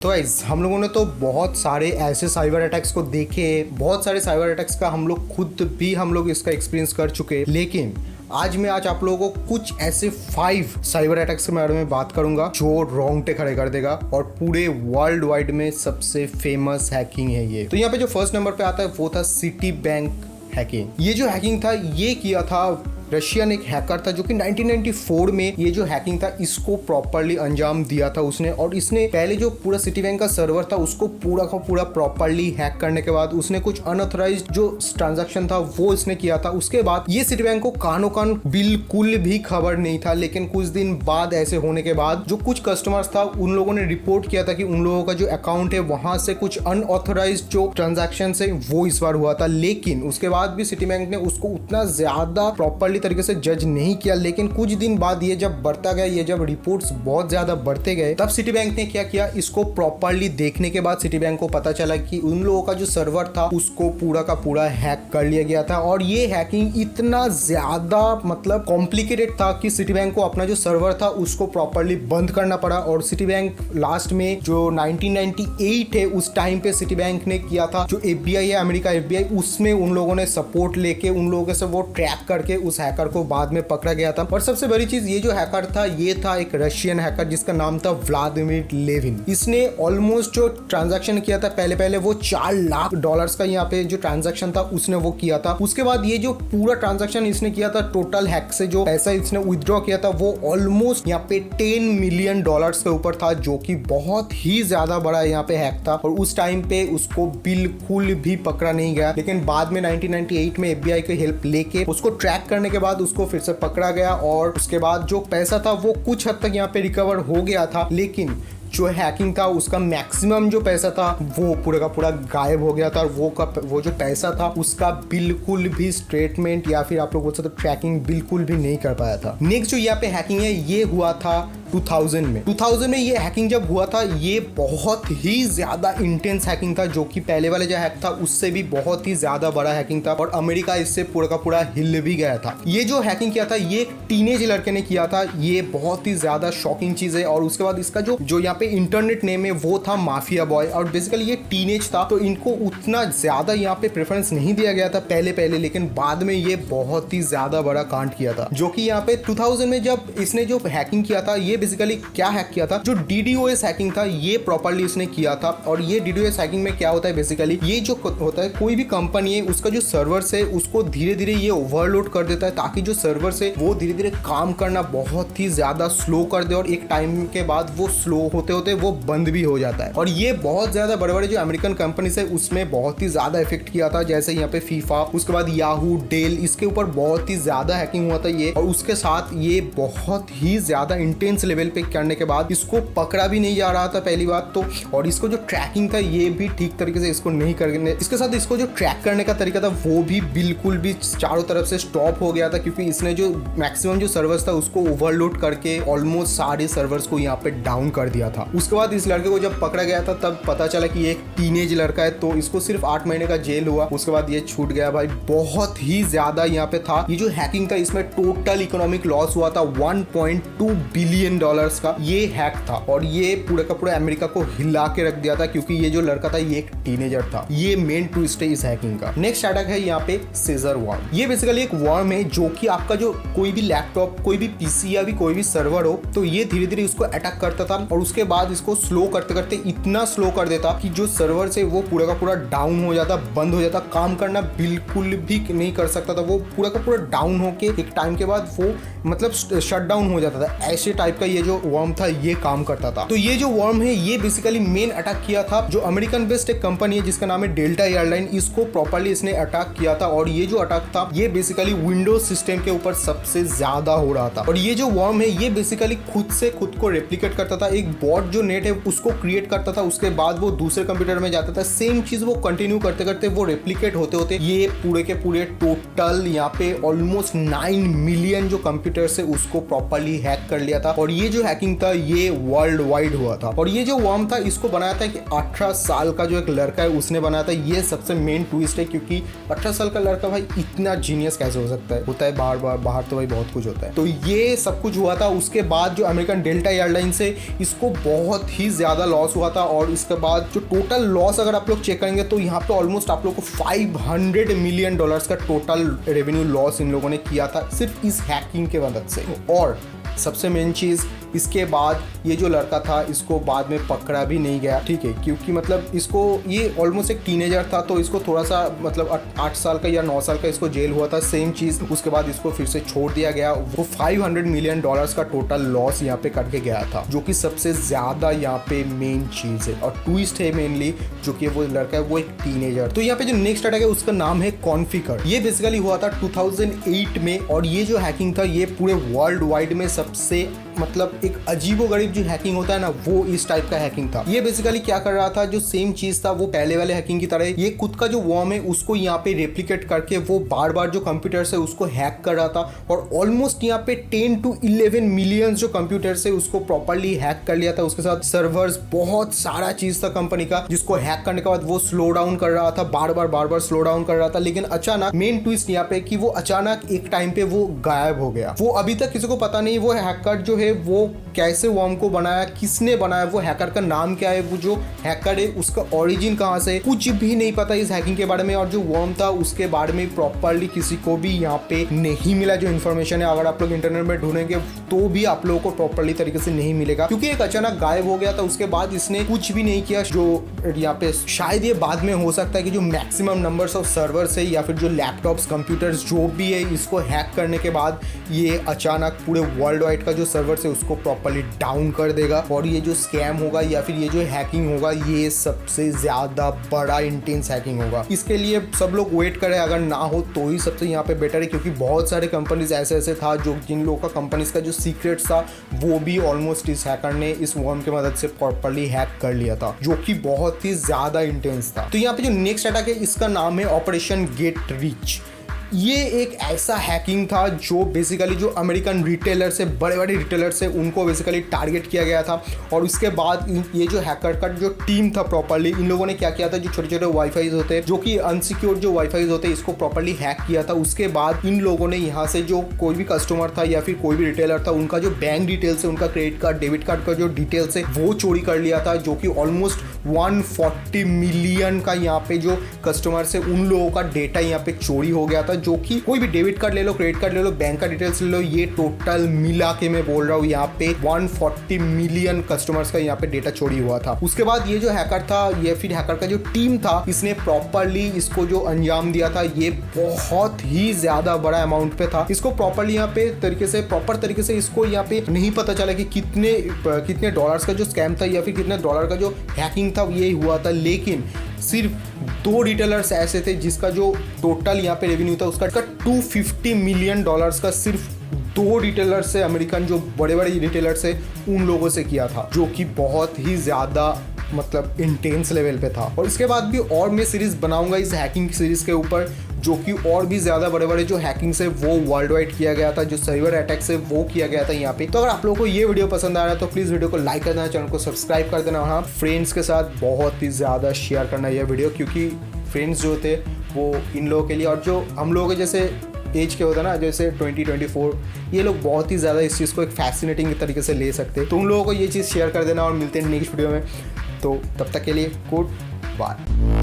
तो गाइस हम लोगों ने तो बहुत सारे ऐसे साइबर अटैक्स को देखे, बहुत सारे साइबर अटैक्स का हम लोग इसका एक्सपीरियंस कर चुके हैं। लेकिन आज आप लोगों को कुछ ऐसे 5 साइबर अटैक्स के बारे में बात करूंगा जो रोंगटे खड़े कर देगा और पूरे वर्ल्ड वाइड में सबसे फेमस हैकिंग है ये। तो यहाँ पे जो फर्स्ट नंबर पे आता है वो था सिटी बैंक हैकिंग। ये जो हैकिंग था ये किया था रशियन एक हैकर था जो कि 1994 में ये जो हैकिंग था इसको प्रॉपरली अंजाम दिया था उसने। और इसने पहले जो पूरा सिटी बैंक का सर्वर था उसको पूरा का पूरा प्रॉपरली हैक करने के बाद उसने कुछ अनऑथराइज्ड जो ट्रांजैक्शन था वो इसने किया था। उसके बाद ये सिटी बैंक को कानो कान बिल्कुल भी खबर नहीं था। लेकिन कुछ दिन बाद ऐसे होने के बाद जो कुछ कस्टमर्स था उन लोगों ने रिपोर्ट किया था कि उन लोगों का जो अकाउंट है वहां से कुछ अनऑथराइज्ड जो ट्रांजैक्शन है वो इस बार हुआ था। लेकिन उसके बाद भी सिटी बैंक ने उसको उतना ज्यादा प्रॉपरली तरीके से जज नहीं किया। लेकिन कुछ दिन बाद ये जब बढ़ता गया, ये जब रिपोर्ट्स बहुत ज्यादा बढ़ते गए, तब सिटी बैंक ने क्या किया, इसको प्रॉपरली देखने के बाद सिटी बैंक को पता चला कि उन लोगों का जो सर्वर था उसको पूरा का पूरा हैक कर लिया गया था। और ये हैकिंग इतना ज्यादा मतलब कॉम्प्लिकेटेड था कि सिटी बैंक को अपना जो सर्वर था उसको प्रॉपरली बंद करना पड़ा। और सिटी बैंक लास्ट में जो 1998 है उस टाइम पे सिटी बैंक ने किया था, जो FBI है अमेरिका FBI, उसमें उन लोगों ने सपोर्ट लेके उन लोगों से वो ट्रैक करके उस हैकर को बाद में पकड़ा गया था। और सबसे बड़ी चीज, ये जो हैकर था ये था एक रशियन हैकर जिसका नाम था व्लादिमीर लेविन। इसने ऑलमोस्ट जो ट्रांजैक्शन किया था पहले वो $4 लाख का यहाँ पे जो ट्रांजैक्शन था उसने वो किया था। उसके बाद ये जो पूरा ट्रांजैक्शन इसने किया था, टोटल हैक से जो पैसा इसने विथड्रॉ किया था वो ऑलमोस्ट यहाँ पे $10 मिलियन के ऊपर था, जो कि बहुत ही ज्यादा बड़ा यहाँ पे हैक था। और उस टाइम पे उसको बिल्कुल भी पकड़ा नहीं गया। लेकिन बाद में 1998 में FBI की हेल्प लेके उसको ट्रैक करने के बाद उसको फिर से पकड़ा गया। और उसके बाद जो पैसा था वो कुछ हद तक यहाँ पे रिकवर हो गया था। लेकिन जो हैकिंग था उसका मैक्सिमम जो पैसा था वो पूरा का पूरा गायब हो गया था। और वो जो पैसा था उसका बिल्कुल भी स्टेटमेंट या फिर आप लोग बोल सकते हो ट्रैकिंग बिल्कुल भी नहीं कर पाया था। नेक्स्ट जो यहाँ पे हैकिंग है ये हुआ था 2000 में ये हैकिंग जब हुआ था ये बहुत ही ज्यादा इंटेंस हैकिंग था, जो कि पहले वाले जो हैक था उससे भी बहुत ही ज्यादा बड़ा हैकिंग था। और अमेरिका इससे पूरा का पूरा हिल भी गया था। ये जो हैकिंग किया था ये एक टीनेज लड़के ने किया था। ये बहुत ही ज्यादा शॉकिंग चीज है। और उसके बाद इसका जो यहाँ पे इंटरनेट नेम है वो था माफिया बॉय। और बेसिकली ये टीनेज था तो इनको उतना ज्यादा यहाँ पे प्रेफरेंस नहीं दिया गया था पहले, लेकिन बाद में ये बहुत ही ज्यादा बड़ा कांड किया था। जो कि यहाँ पे 2000 में जब इसने जो हैकिंग किया था ये बेसिकली क्या हैक किया था, जो DDoS हैकिंग था ये प्रॉपर्ली इसने किया था। और ये DDoS हैकिंग में क्या होता है, बेसिकली ये जो होता है कोई भी कंपनी है उसका जो सर्वर से उसको धीरे धीरे ये ओवरलोड कर देता है ताकि जो सर्वर से वो धीरे धीरे काम करना बहुत ही ज्यादा स्लो कर दे। और एक टाइम के बाद वो स्लो होते होते वो बंद भी हो जाता है। और ये बहुत ज्यादा बड़े बड़े जो अमेरिकन कंपनीज है उसमें बहुत ही ज्यादा इफेक्ट किया था, जैसे यहाँ पे फीफा, उसके बाद याहू, डेल, इसके ऊपर बहुत ही ज्यादा हैकिंग हुआ था ये। और उसके साथ ये बहुत ही ज्यादा इंटेंस लेवल पे करने के बाद इसको पकड़ा भी नहीं जा रहा था पहली बात तो। और इसको जो ट्रैकिंग था ये भी ठीक तरीके से इसको नहीं करने, इसके साथ इसको जो ट्रैक करने का तरीका था वो भी बिल्कुल भी चारों तरफ से स्टॉप हो गया था, क्योंकि इसने जो मैक्सिमम जो सर्वर्स था उसको ओवरलोड करके ऑलमोस्ट सारे सर्वर्स को यहाँ पे डाउन कर दिया था। उसके बाद इस लड़के को जब पकड़ा गया था तब पता चला कि ये एक टीनेज लड़का है, तो इसको सिर्फ 8 महीने का जेल हुआ। उसके बाद ये छूट गया। भाई बहुत ही ज्यादा यहाँ पे था। ये जो हैकिंग था इसमें टोटल इकोनॉमिक लॉस हुआ था $1.2 बिलियन का ये हैक था। और ये पूरा का पूरा अमेरिका को हिला के रख दिया था, क्योंकि ये जो लड़का था ये एक टीनेजर था। ये मेन ट्विस्ट है इस हैकिंग का। नेक्स्ट अटैक है यहाँ पे सीजर वर्म। ये बेसिकली एक वर्म है जो कि आपका जो कोई भी लैपटॉप, कोई भी पीसी या भी कोई भी सर्वर हो तो ये धीरे धीरे उसको अटैक करता था। और उसके बाद इसको स्लो करते करते इतना स्लो कर देता कि जो सर्वर से वो पूरा का पूरा डाउन हो जाता, बंद हो जाता, काम करना बिल्कुल भी नहीं कर सकता था। वो पूरा का पूरा डाउन होके एक टाइम के बाद वो मतलब शट डाउन हो जाता था। ऐसे टाइप का ये जो वर्म था ये काम करता था। तो ये जो वर्म है ये बेसिकली मेन अटैक किया था जो अमेरिकन बेस्ड एक कंपनी है जिसका नाम है डेल्टा एयरलाइन, इसको प्रॉपर्ली इसने अटैक किया था। और ये जो अटैक था ये बेसिकली विंडोज सिस्टम के ऊपर सबसे ज्यादा हो रहा था। और ये जो वर्म है ये बेसिकली खुद को रेप्लिकेट करता था। एक बॉट जो नेट है उसको क्रिएट करता था, उसके बाद वो दूसरे कंप्यूटर में जाता था, सेम चीज वो कंटिन्यू करते करते वो रेप्लिकेट होते होते ये पूरे के पूरे टोटल यहाँ पे ऑलमोस्ट 9 मिलियन जो कंप्यूटर से उसको प्रॉपर्ली हैक कर लिया था। और ये जो हैकिंग था ये वर्ल्ड वाइड हुआ था। और ये जो वर्म था इसको बनाया था कि 18 साल का जो एक लड़का है उसने बनाया था। ये सबसे मेन ट्विस्ट है, क्योंकि 18 साल का लड़का भाई इतना जीनियस कैसे हो सकता है? होता है बाहर तो भाई बहुत कुछ होता है। तो ये सब कुछ हुआ था। उसके बाद जो अमेरिकन डेल्टा एयरलाइंस है इसको बहुत ही ज्यादा लॉस हुआ था। और इसके बाद जो टोटल लॉस अगर आप लोग चेक करेंगे तो यहाँ पे ऑलमोस्ट आप लोग को $500 मिलियन का टोटल रेवेन्यू लॉस इन लोगों ने किया था सिर्फ इस हैकिंग के मदद से। और सबसे मेन चीज, इसके बाद ये जो लड़का था इसको बाद में पकड़ा भी नहीं गया, ठीक है, क्योंकि मतलब इसको ये ऑलमोस्ट एक टीनेजर था तो इसको थोड़ा सा मतलब 8 साल का या 9 साल का इसको जेल हुआ था। सेम चीज उसके बाद इसको फिर से छोड़ दिया गया। वो $500 मिलियन का टोटल लॉस यहाँ पे करके गया था, जो कि सबसे ज्यादा यहाँ पे मेन चीज है। और ट्विस्ट है मेनली जो कि वो लड़का है वो एक टीनेजर। तो यहाँ पे जो नेक्स्ट अटैक है उसका नाम है कॉन्फिगर। ये बेसिकली हुआ था 2008 में। और ये जो हैकिंग था ये पूरे वर्ल्ड वाइड में सबसे मतलब एक अजीबोगरीब जो हैकिंग होता है ना, वो इस टाइप का हैकिंग था। ये बेसिकली क्या कर रहा था, जो सेम चीज था वो पहले वाले हैकिंग की तरह, ये खुद का जो वर्म है उसको यहाँ पे रेप्लिकेट करके वो बार बार जो कंप्यूटर्स है उसको हैक कर रहा था। और ऑलमोस्ट यहाँ पे 10 to 11 मिलियन जो कंप्यूटर्स है उसको प्रॉपर्ली हैक कर लिया था। उसके साथ सर्वर्स, बहुत सारा चीज था कंपनी का, जिसको हैक करने के बाद वो स्लो डाउन कर रहा था, बार बार स्लो डाउन कर रहा था। लेकिन अचानक मेन ट्विस्ट यहाँ पे कि वो अचानक एक टाइम पे वो गायब हो गया। वो अभी तक किसी को पता नहीं वो हैकर जो है वो कैसे वर्म को बनाया, किसने बनाया, वो हैकर का नाम क्या है, वो जो हैकर है उसका ओरिजिन कहां से, कुछ भी नहीं पता इस हैकिंग के बारे में। और जो वर्म था उसके बारे में प्रॉपर्ली किसी को भी यहाँ पे नहीं मिला जो इन्फॉर्मेशन है। अगर आप लोग इंटरनेट में ढूंढेंगे तो भी आप लोगों को प्रॉपर्ली तरीके से नहीं मिलेगा, क्योंकि एक अचानक गायब हो गया था। उसके बाद इसने कुछ भी नहीं किया। जो यहाँ पे शायद ये बाद में हो सकता है कि जो मैक्सिमम नंबर्स ऑफ सर्वर्स है या फिर जो लैपटॉप्स, कंप्यूटर्स जो भी है, इसको हैक करने के बाद ये अचानक पूरे वर्ल्ड वाइड का जो सर्वर्स है उसको प्रॉपर्ली डाउन कर देगा। और ये जो स्कैम होगा या फिर ये जो हैकिंग होगा ये सबसे ज्यादा बड़ा इंटेंस हैकिंग होगा। इसके लिए सब लोग वेट करें, अगर ना हो तो ही सबसे यहाँ पे बेटर है, क्योंकि बहुत सारे कंपनीज ऐसे था जो जिन लोगों का कंपनीज का जो सीक्रेट्स था वो भी ऑलमोस्ट इस हैकर ने इस वर्म की मदद से प्रॉपर्ली हैक कर लिया था, जो कि बहुत ही ज्यादा इंटेंस था। तो यहाँ पे जो नेक्स्ट अटैक है इसका नाम है ऑपरेशन गेट रिच। ये एक ऐसा हैकिंग था जो बेसिकली जो अमेरिकन रिटेलर से, बड़े बड़े रिटेलर से, उनको बेसिकली टारगेट किया गया था। और उसके बाद ये जो हैकर का जो टीम था प्रॉपर्ली, इन लोगों ने क्या किया था, जो छोटे छोटे वाईफाई होते हैं, जो कि अनसिक्योर्ड जो वाईफाई होते हैं, इसको प्रॉपर्ली हैक किया था। उसके बाद इन लोगों ने यहाँ से जो कोई भी कस्टमर था या फिर कोई भी रिटेलर था, उनका जो बैंक डिटेल्स है, उनका क्रेडिट कार्ड, डेबिट कार्ड का जो डिटेल्स है वो चोरी कर लिया था, जो कि ऑलमोस्ट 140 मिलियन का यहाँ पे जो कस्टमर्स है उन लोगों का डेटा यहाँ पे चोरी हो गया था। जो कि कोई भी डेबिट कार्ड ले लो, क्रेडिट कार्ड ले लो, बैंक का डिटेल्स ले लो, ये टोटल मिला के मैं बोल रहा हूँ यहाँ पे 140 मिलियन कस्टमर्स का यहाँ पे डेटा चोरी हुआ था। उसके बाद ये जो हैकर था, ये फिर हैकर का जो टीम था, इसने प्रॉपर्ली इसको जो अंजाम दिया था ये बहुत ही ज्यादा बड़ा अमाउंट पे था। इसको प्रॉपर्ली यहाँ पे प्रॉपर तरीके से इसको यहाँ पे नहीं पता चला कि कितने डॉलर्स का जो स्कैम था या फिर कितने डॉलर का जो हैकिंग था ये हुआ था। लेकिन सिर्फ 2 रिटेलर्स ऐसे थे जिसका जो टोटल यहाँ पे रेवेन्यू था उसका $250 मिलियन का सिर्फ 2 रिटेलर्स से, अमेरिकन जो बड़े बड़े रिटेलर्स है उन लोगों से किया था, जो कि बहुत ही ज्यादा मतलब इंटेंस लेवल पे था। और इसके बाद भी और मैं सीरीज बनाऊंगा इस हैकिंग सीरीज के ऊपर, जो कि और भी ज्यादा बड़े बड़े जो हैकिंग्स है वो वर्ल्ड वाइड किया गया था, जो साइबर अटैक्स है वो किया गया था यहाँ पे। तो अगर आप लोगों को ये वीडियो पसंद आ रहा है तो प्लीज वीडियो को लाइक कर देना, चैनल को सब्सक्राइब कर देना और हाँ, फ्रेंड्स के साथ बहुत ही ज्यादा शेयर करना यह वीडियो, क्योंकि फ्रेंड्स जो थे वो इन लोगों के लिए, और जो हम लोगों के जैसे एज के होता है ना, जैसे 20-24, ये लोग बहुत ही ज़्यादा इस चीज़ को एक फैसिनेटिंग तरीके से ले सकते हैं। तो उन लोगों को ये चीज़ शेयर कर देना और मिलते हैं नेक्स्ट वीडियो में। तो तब तक के लिए गुड बाय।